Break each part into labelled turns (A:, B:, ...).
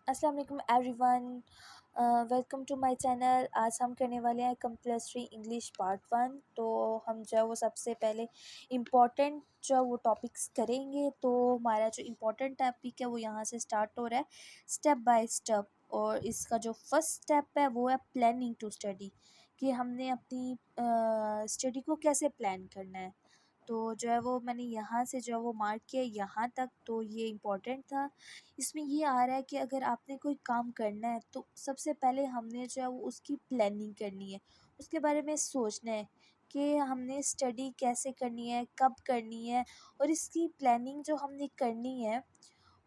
A: अस्सलाम वालेकुम everyone. Welcome to my channel. आज हम करने वाले हैं कंपल्सरी इंग्लिश पार्ट 1। तो हम जो है वो सबसे पहले इम्पोर्टेंट जो वो टॉपिक्स करेंगे। तो हमारा जो इम्पोर्टेंट टॉपिक है वो यहाँ से स्टार्ट हो रहा है स्टेप बाय स्टेप। और इसका जो फर्स्ट स्टेप है वो है प्लानिंग टू स्टडी, कि हमने अपनी स्टडी को कैसे प्लान करना है। तो जो है वो मैंने यहाँ से जो है वो मार्क किया यहाँ तक, तो ये इम्पोर्टेंट था। इसमें ये आ रहा है कि अगर आपने कोई काम करना है तो सबसे पहले हमने जो है वो उसकी प्लानिंग करनी है, उसके बारे में सोचना है कि हमने स्टडी कैसे करनी है, कब करनी है। और इसकी प्लानिंग जो हमने करनी है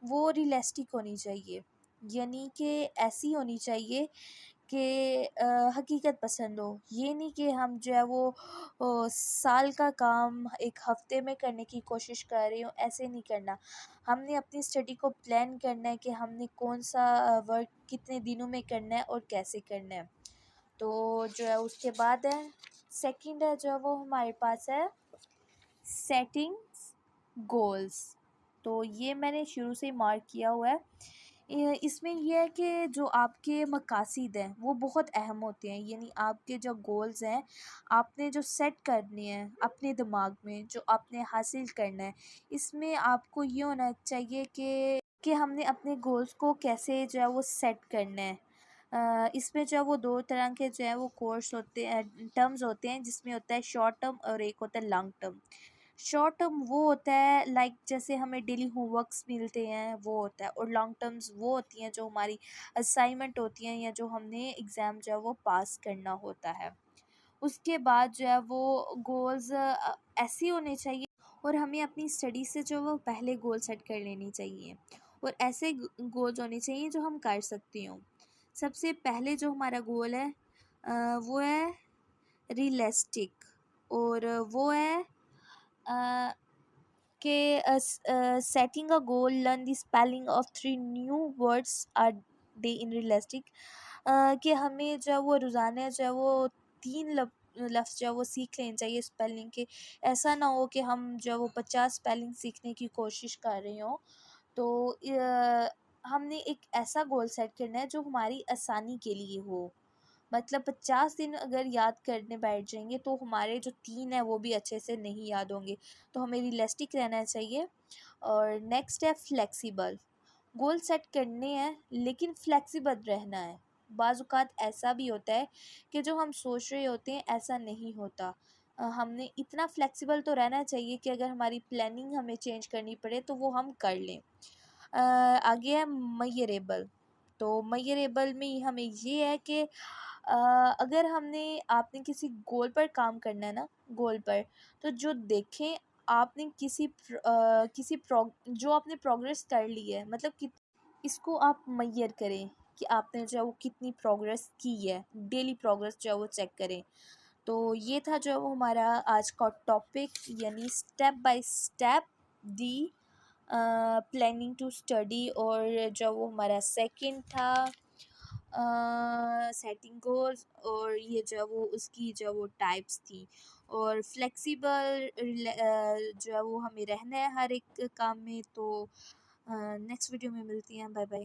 A: वो रियलिस्टिक होनी चाहिए, यानी कि ऐसी होनी चाहिए कि हकीकत पसंद हो। ये नहीं कि हम जो है वो साल का काम एक हफ्ते में करने की कोशिश कर रही हूँ, ऐसे नहीं करना। हमने अपनी स्टडी को प्लान करना है कि हमने कौन सा वर्क कितने दिनों में करना है और कैसे करना है। तो जो है उसके बाद है सेकंड है जो है वो हमारे पास है सेटिंग गोल्स। तो ये मैंने शुरू से ही मार्क किया हुआ है। इसमें यह है कि जो आपके मकासद हैं वो बहुत अहम होते हैं, यानी आपके जो गोल्स हैं आपने जो सेट करने हैं अपने दिमाग में, जो आपने हासिल करना है, इसमें आपको ये होना चाहिए कि हमने अपने गोल्स को कैसे जो है वो सेट करना है। इसमें जो है वो दो तरह के जो है वो कोर्स होते हैं, टर्म्स होते हैं, जिसमें होता है शॉर्ट टर्म और एक होता है लॉन्ग टर्म। शॉर्ट टर्म वो होता है लाइक जैसे हमें डेली होमवर्क्स मिलते हैं वो होता है, और लॉन्ग टर्म्स वो होती हैं जो हमारी असाइनमेंट होती हैं या जो हमने एग्ज़ाम जो है वो पास करना होता है। उसके बाद जो है वो गोल्स ऐसे होने चाहिए, और हमें अपनी स्टडी से जो वो पहले गोल सेट कर लेनी चाहिए, और ऐसे गोल्स होने चाहिए जो हम कर सकते हो। सबसे पहले जो हमारा गोल है वो है रियलिस्टिक, और वो है कि setting a goal, learn the spelling of 3 new words a day in realistic। कि हमें जो है वो रोज़ाना जो है वो 3 लफ्ज़ जो है वो सीख लेने चाहिए स्पेलिंग के। ऐसा ना हो कि हम जो है वो 50 स्पेलिंग सीखने की कोशिश कर रहे हों। तो हमने एक ऐसा गोल सेट करना है जो हमारी आसानी के लिए हो। मतलब 50 दिन अगर याद करने बैठ जाएंगे तो हमारे जो 3 है वो भी अच्छे से नहीं याद होंगे। तो हमें रियलिस्टिक रहना चाहिए। और नेक्स्ट है फ्लेक्सिबल। गोल सेट करने हैं लेकिन फ्लेक्सिबल रहना है। बाज़-औक़ात ऐसा भी होता है कि जो हम सोच रहे होते हैं ऐसा नहीं होता। हमने इतना फ्लेक्सिबल तो रहना चाहिए कि अगर हमारी प्लानिंग हमें चेंज करनी पड़े तो वो हम कर लें। आगे है मेजरेबल। तो मेजरेबल में हमें ये है कि अगर आपने किसी गोल पर काम करना है ना, गोल पर, तो जो देखें आपने किसी जो आपने प्रोग्रेस कर ली है, मतलब कि इसको आप मेजर करें कि आपने जो है वो कितनी प्रोग्रेस की है, डेली प्रोग्रेस जो है वो चेक करें। तो ये था जो है वो हमारा आज का टॉपिक, यानी step by step the planning to study. और जो वो हमारा सेकंड था सेटिंग गोल्स, और ये जो है वो उसकी जो वो टाइप्स थी। और फ्लेक्सिबल जो है वो हमें रहना है हर एक काम में। तो नेक्स्ट वीडियो में मिलती हैं। Bye bye.